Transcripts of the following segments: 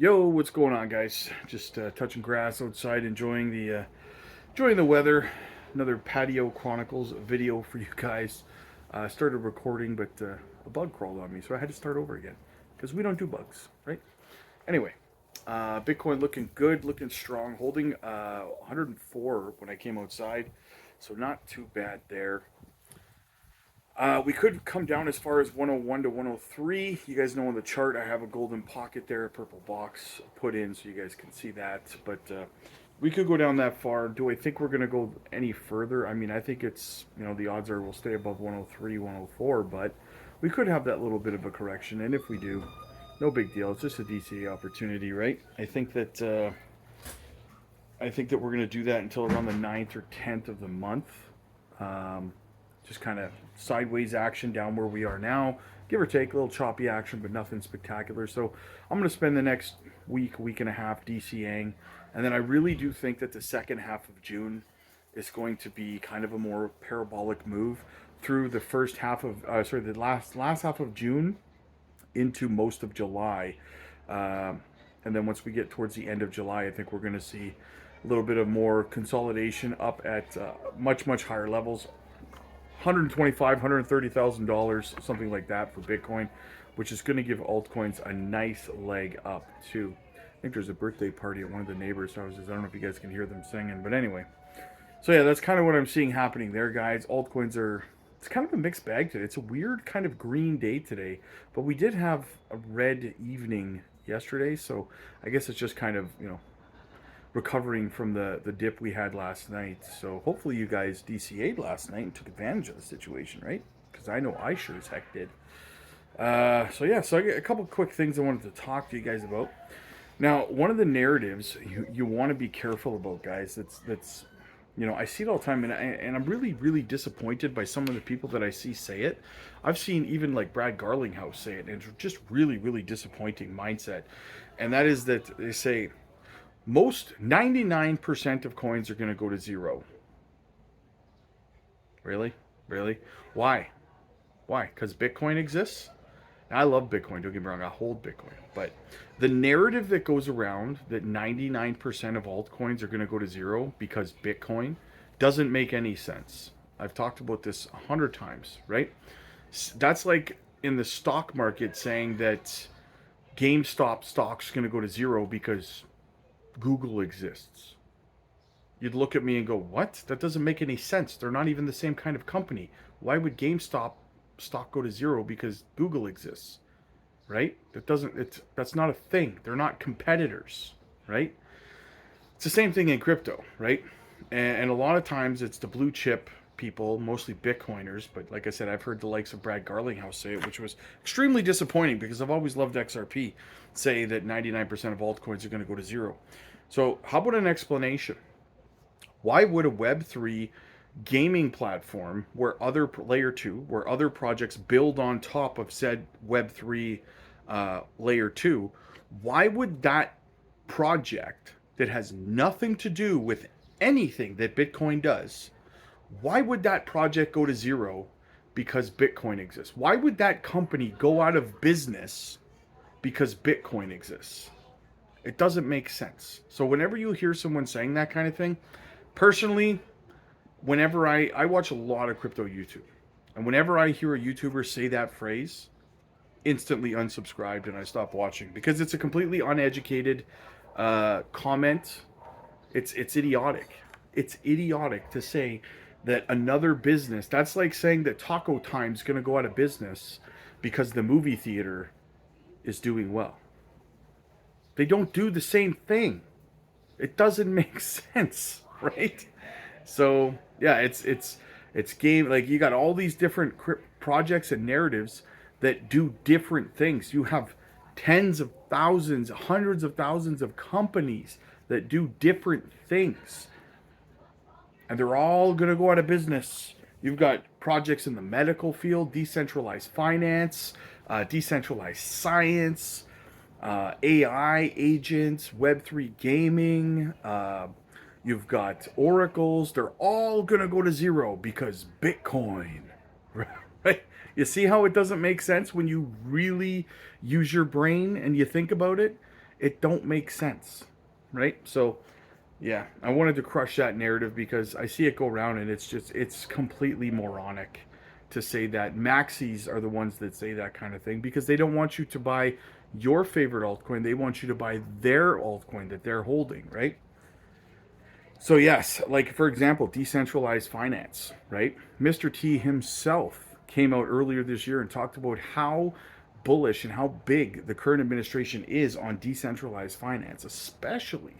Yo, what's going on, guys? Just touching grass outside, enjoying the weather. Another Patio Chronicles video for you guys. Started recording, but a bug crawled on me, so I had to start over again because we don't do bugs, right? Anyway, Bitcoin looking good, looking strong, holding 104 when I came outside, so not too bad there. We could come down as far as 101 to 103. You guys know on the chart I have a golden pocket there, a purple box put in so you guys can see that. But we could go down that far. Do I think we're going to go any further? I mean, I think it's, the odds are we'll stay above 103, 104, but we could have that little bit of a correction. And if we do, no big deal. It's just a DCA opportunity, right? I think that we're going to do that until around the 9th or 10th of the month. Just kind of sideways action down where we are now, give or take, a little choppy action, but nothing spectacular. So I'm going to spend the next week and a half DCAing, and then I really do think that the second half of June is going to be kind of a more parabolic move through the first half of the last half of June into most of July. And then once we get towards the end of July, I think we're going to see a little bit of more consolidation up at much higher levels. $125,000, $130,000, something like that for Bitcoin, which is going to give altcoins a nice leg up too. I think there's a birthday party at one of the neighbors' houses. I don't know if you guys can hear them singing, but anyway. So yeah, that's kind of what I'm seeing happening there, guys. Altcoins it's kind of a mixed bag today. It's a weird kind of green day today, but we did have a red evening yesterday, so I guess it's just kind of, recovering from the dip we had last night. So hopefully you guys DCA'd last night and took advantage of the situation, right? Because I know I sure as heck did. So I got a couple quick things I wanted to talk to you guys about. Now, one of the narratives you want to be careful about, guys. That's I see it all the time, and I'm really disappointed by some of the people that I see say it. I've seen even like Brad Garlinghouse say it, and it's just really disappointing mindset. And that is that they say, most 99% of coins are going to go to zero. Really? Really? Why? Why? Because Bitcoin exists? I love Bitcoin, don't get me wrong, I hold Bitcoin. But the narrative that goes around that 99% of altcoins are going to go to zero because Bitcoin doesn't make any sense. I've talked about this 100 times, right? That's like in the stock market saying that GameStop stock's going to go to zero because Google exists. You'd look at me and go, what? That doesn't make any sense. They're not even the same kind of company. Why would GameStop stock go to zero because Google exists? Right? That's not a thing. They're not competitors, right? It's the same thing in crypto, right? And a lot of times it's the blue chip people, mostly Bitcoiners, but like I said, I've heard the likes of Brad Garlinghouse say it, which was extremely disappointing because I've always loved XRP, say that 99% of altcoins are going to go to zero. So how about an explanation? Why would a Web3 gaming platform where other layer 2, where other projects build on top of said Web3 layer 2, why would that project that has nothing to do with anything that Bitcoin does, why would that project go to zero because Bitcoin exists? Why would that company go out of business because Bitcoin exists? It doesn't make sense. So whenever you hear someone saying that kind of thing, personally, whenever I watch a lot of crypto YouTube, and whenever I hear a YouTuber say that phrase, instantly unsubscribed and I stop watching because it's a completely uneducated comment. It's idiotic. It's idiotic to say that another business, that's like saying that Taco Time's going to go out of business because the movie theater is doing well. They don't do the same thing. It doesn't make sense, right? So yeah, it's game, like you got all these different projects and narratives that do different things. You have tens of thousands, hundreds of thousands of companies that do different things, and they're all going to go out of business. You've got projects in the medical field, decentralized finance, decentralized science, AI agents, Web3 gaming. You've got oracles. They're all going to go to zero because Bitcoin. Right? You see how it doesn't make sense when you really use your brain and you think about it? It don't make sense, right? So yeah, I wanted to crush that narrative because I see it go around and it's completely moronic to say that maxis are the ones that say that kind of thing because they don't want you to buy your favorite altcoin. They want you to buy their altcoin that they're holding, right? So yes, like for example, decentralized finance, right? Mr. T himself came out earlier this year and talked about how bullish and how big the current administration is on decentralized finance, especially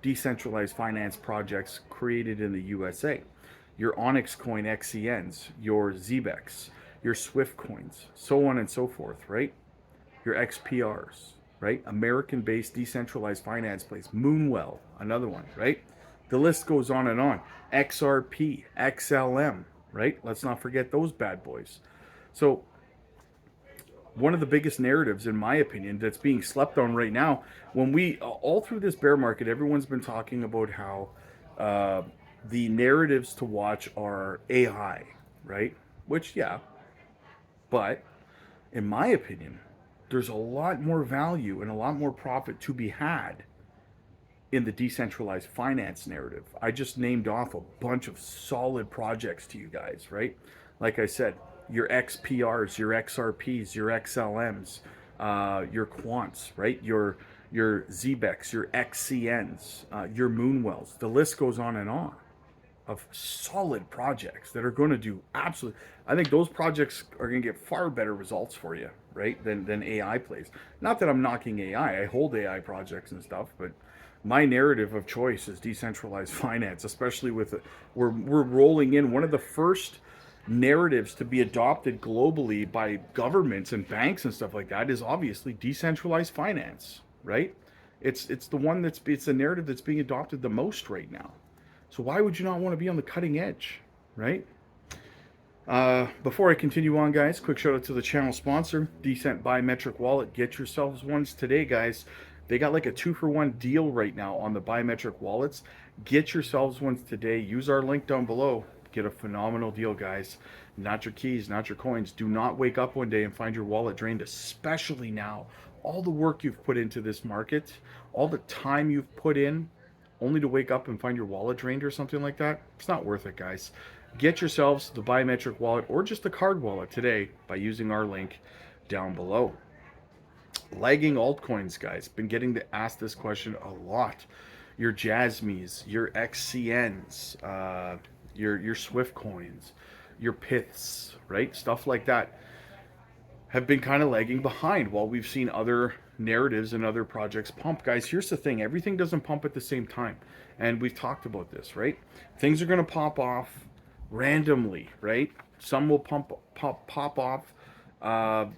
decentralized finance projects created in the USA. Your Onyx coin XCNs, your ZBEX, your Swift coins, so on and so forth, right? Your XPRs, right? American based decentralized finance plays. Moonwell, another one, right? The list goes on and on. XRP, XLM, right? Let's not forget those bad boys. So, one of the biggest narratives, in my opinion, that's being slept on right now, when we, all through this bear market, everyone's been talking about how uh, the narratives to watch are AI, right? Which, yeah, but in my opinion, there's a lot more value and a lot more profit to be had in the decentralized finance narrative. I just named off a bunch of solid projects to you guys, right? Like I said, your XPRs, your XRPs, your XLMs, your quants, right? Your ZBEX, your XCNs, your Moonwells. The list goes on and on of solid projects that are going to do absolutely. I think those projects are going to get far better results for you, right? Than AI plays. Not that I'm knocking AI. I hold AI projects and stuff, but my narrative of choice is decentralized finance, especially with we're rolling in one of the first narratives to be adopted globally by governments and banks and stuff like that is obviously decentralized finance, right? It's the one it's the narrative that's being adopted the most right now. So why would you not want to be on the cutting edge, right? Before I continue on, guys, quick shout out to the channel sponsor, Decent Biometric Wallet. Get yourselves ones today, guys. They got like a 2-for-1 deal right now on the biometric wallets. Get yourselves ones today. Use our link down below. Get a phenomenal deal, guys. Not your keys, not your coins. Do not wake up one day and find your wallet drained, especially now. All the work you've put into this market, all the time you've put in, only to wake up and find your wallet drained or something like that. It's not worth it, guys. Get yourselves the biometric wallet or just the card wallet today by using our link down below. Lagging altcoins, guys. Been getting to ask this question a lot. Your Jasmies, your XCNs, your Swift coins, your Piths, right? Stuff like that have been kind of lagging behind while we've seen other narratives and other projects pump. Guys, here's the thing. Everything doesn't pump at the same time. And we've talked about this, right? Things are going to pop off randomly, right? Some will pop off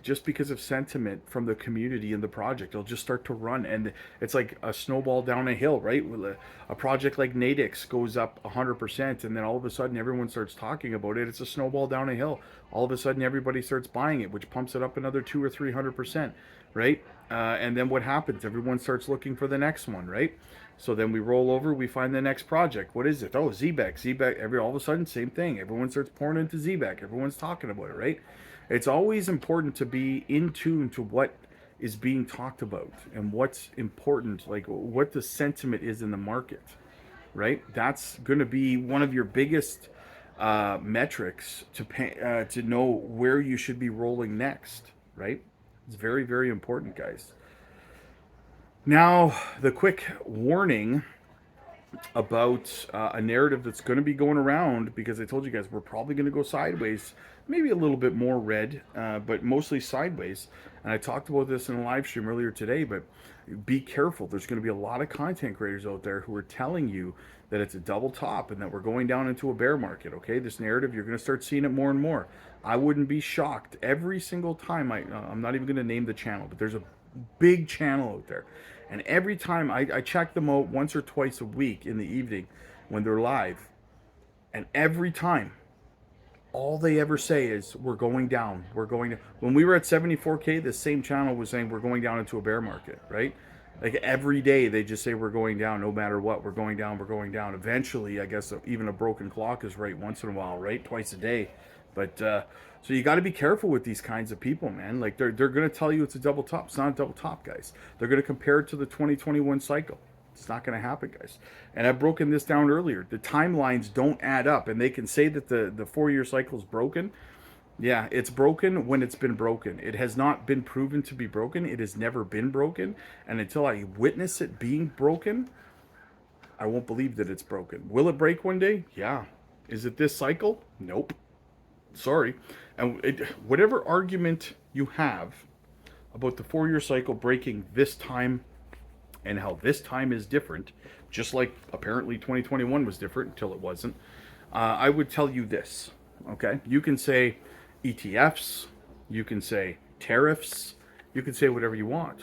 just because of sentiment from the community and the project. It'll just start to run, and it's like a snowball down a hill, right? A project like Nadix goes up 100%, and then all of a sudden everyone starts talking about it. It's a snowball down a hill. All of a sudden everybody starts buying it, which pumps it up another 200 or 300%, right? And then what happens? Everyone starts looking for the next one, right? So then we roll over, we find the next project. What is it? Oh, ZBEC. All of a sudden, same thing. Everyone starts pouring into ZBEC. Everyone's talking about it, right? It's always important to be in tune to what is being talked about and what's important, like what the sentiment is in the market, right? That's going to be one of your biggest metrics to know where you should be rolling next, right? It's very, very important, guys. Now, the quick warning about a narrative that's going to be going around, because I told you guys we're probably going to go sideways, maybe a little bit more red, but mostly sideways. And I talked about this in a live stream earlier today, but be careful. There's going to be a lot of content creators out there who are telling you that it's a double top and that we're going down into a bear market, okay? This narrative, you're going to start seeing it more and more. I wouldn't be shocked every single time. I'm not even going to name the channel, but there's a big channel out there. And every time I check them out once or twice a week in the evening when they're live. And every time, all they ever say is, we're going down. We're going to. When we were at 74K, the same channel was saying we're going down into a bear market, right? Like every day they just say we're going down no matter what. We're going down, we're going down. Eventually, I guess even a broken clock is right once in a while, right? Twice a day. But so you got to be careful with these kinds of people, man. Like they're going to tell you it's a double top. It's not a double top, guys. They're going to compare it to the 2021 cycle. It's not going to happen, guys. And I've broken this down earlier. The timelines don't add up, and they can say that the 4-year cycle is broken. Yeah, it's broken when it's been broken. It has not been proven to be broken. It has never been broken. And until I witness it being broken, I won't believe that it's broken. Will it break one day? Yeah. Is it this cycle? Nope. Sorry. And whatever argument you have about the 4-year cycle breaking this time and how this time is different, just like apparently 2021 was different until it wasn't, I would tell you this, okay? You can say ETFs, you can say tariffs, you can say whatever you want.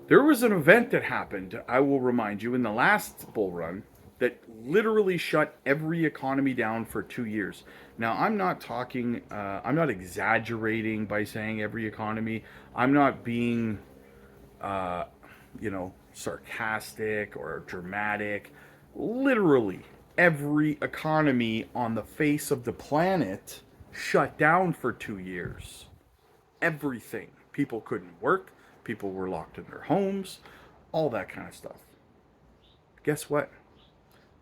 There was an event that happened, I will remind you, in the last bull run that literally shut every economy down for 2 years. Now, I'm not talking, I'm not exaggerating by saying every economy. I'm not being, sarcastic or dramatic. Literally, every economy on the face of the planet shut down for 2 years. Everything. People couldn't work. People were locked in their homes. All that kind of stuff. Guess what?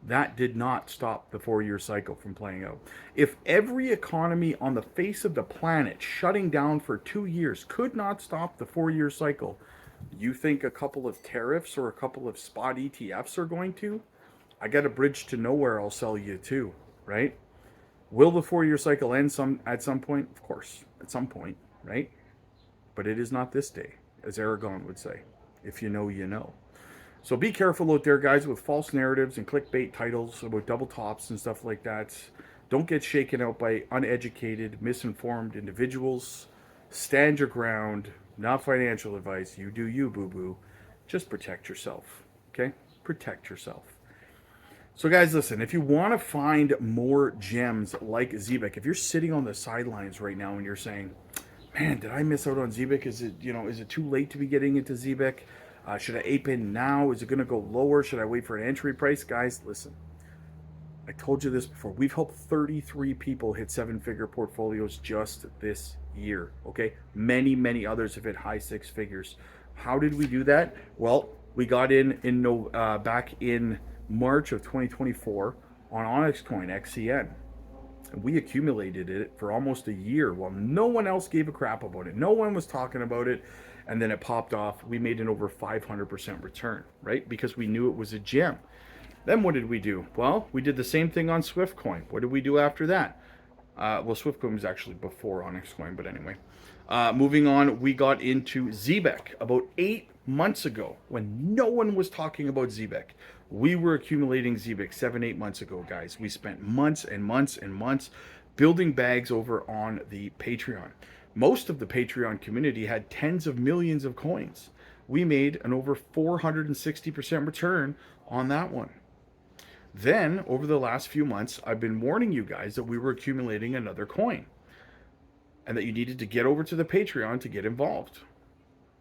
That did not stop the 4-year cycle from playing out. If every economy on the face of the planet shutting down for 2 years could not stop the 4-year cycle, you think a couple of tariffs or a couple of spot ETFs are going to? I got a bridge to nowhere I'll sell you to, right? Will the 4-year cycle end at some point? Of course, at some point, right? But it is not this day, as Aragon would say. If you know, you know. So be careful out there, guys, with false narratives and clickbait titles about double tops and stuff like that. Don't get shaken out by uneducated, misinformed individuals. Stand your ground. Not financial advice. You do you, boo-boo. Just protect yourself, okay? Protect yourself. So, guys, listen, if you want to find more gems like Zebek, if you're sitting on the sidelines right now and you're saying, man, did I miss out on Zebek? Is it too late to be getting into Zebek? Should I ape in now? Is it going to go lower? Should I wait for an entry price? Guys, listen. I told you this before. We've helped 33 people hit 7-figure portfolios just this year, okay? Many, many others have hit high 6 figures. How did we do that? Well, we got back in March of 2024 on Altcoin XCN. And we accumulated it for almost a year while no one else gave a crap about it. No one was talking about it. And then it popped off. We made an over 500% return, right? Because we knew it was a gem. Then what did we do? Well, we did the same thing on SwiftCoin. What did we do after that? SwiftCoin was actually before OnyxCoin, but anyway. Moving on, we got into Zebek about 8 months ago when no one was talking about Zebek. We were accumulating Zebek 7-8 months ago, guys. We spent months and months and months building bags over on the Patreon. Most of the Patreon community had tens of millions of coins. We made an over 460% return on that one. Then, over the last few months, I've been warning you guys that we were accumulating another coin and that you needed to get over to the Patreon to get involved.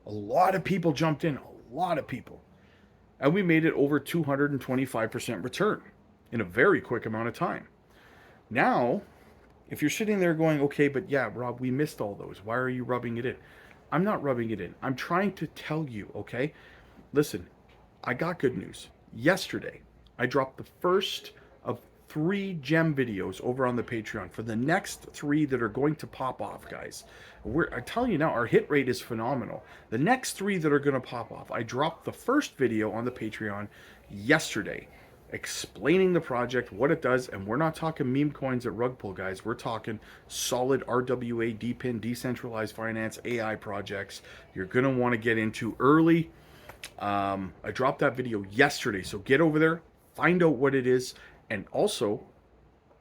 A lot of people jumped in, a lot of people. And we made it over 225% return in a very quick amount of time. Now, if you're sitting there going, okay, but yeah, Rob, we missed all those. Why are you rubbing it in? I'm not rubbing it in. I'm trying to tell you, okay? Listen, I got good news. Yesterday, I dropped the first of 3 gem videos over on the Patreon for the next 3 that are going to pop off, guys. I'm telling you now, our hit rate is phenomenal. The next 3 that are going to pop off, I dropped the first video on the Patreon yesterday, explaining the project, what it does, and we're not talking meme coins at rug pull, guys. We're talking solid RWA, DPIN, decentralized finance, AI projects you're going to want to get into early. I dropped that video yesterday, so get over there, find out what it is, and also,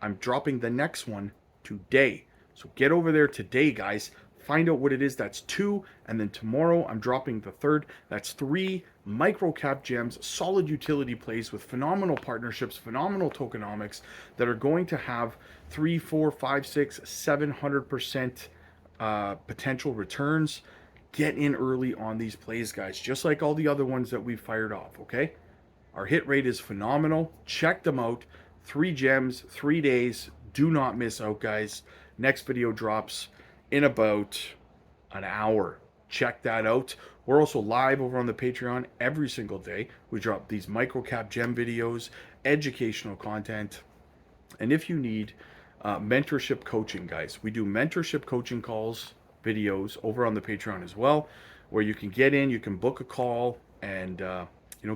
I'm dropping the next one today. So get over there today, guys. Find out what it is. That's 2. And then tomorrow, I'm dropping the 3rd. That's 3 micro-cap gems, solid utility plays with phenomenal partnerships, phenomenal tokenomics that are going to have 3, 4, 5, 6, 700% potential returns. Get in early on these plays, guys, just like all the other ones that we've fired off, okay? Our hit rate is phenomenal. Check them out. 3 gems, 3 days. do not miss out, guys. Next video drops in about an hour. Check that out. We're also live over on the Patreon every single day. We drop these microcap gem videos, educational content. And if you need mentorship coaching, guys, we do mentorship coaching calls, videos over on the Patreon as well, where you can get in, you can book a call, and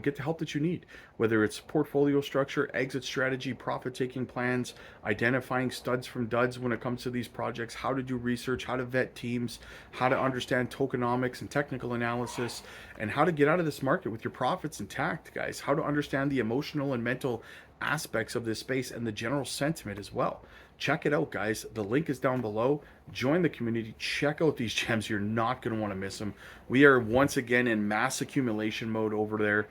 get the help that you need, whether it's portfolio structure, exit strategy, profit taking plans, identifying studs from duds when it comes to these projects, how to do research, how to vet teams, how to understand tokenomics and technical analysis, and how to get out of this market with your profits intact, guys, how to understand the emotional and mental aspects of this space and the general sentiment as well. Check it out, guys. The link is down below. Join the community. Check out these gems. You're not going to want to miss them. We are once again in mass accumulation mode over there.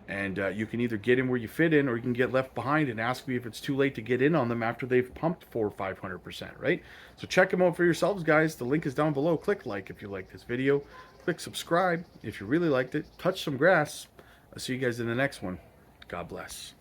And you can either get in where you fit in, or you can get left behind and ask me if it's too late to get in on them after they've pumped 400 or 500%, right? So check them out for yourselves, guys. The link is down below. Click like if you like this video. Click subscribe if you really liked it. Touch some grass. I'll see you guys in the next one. God bless.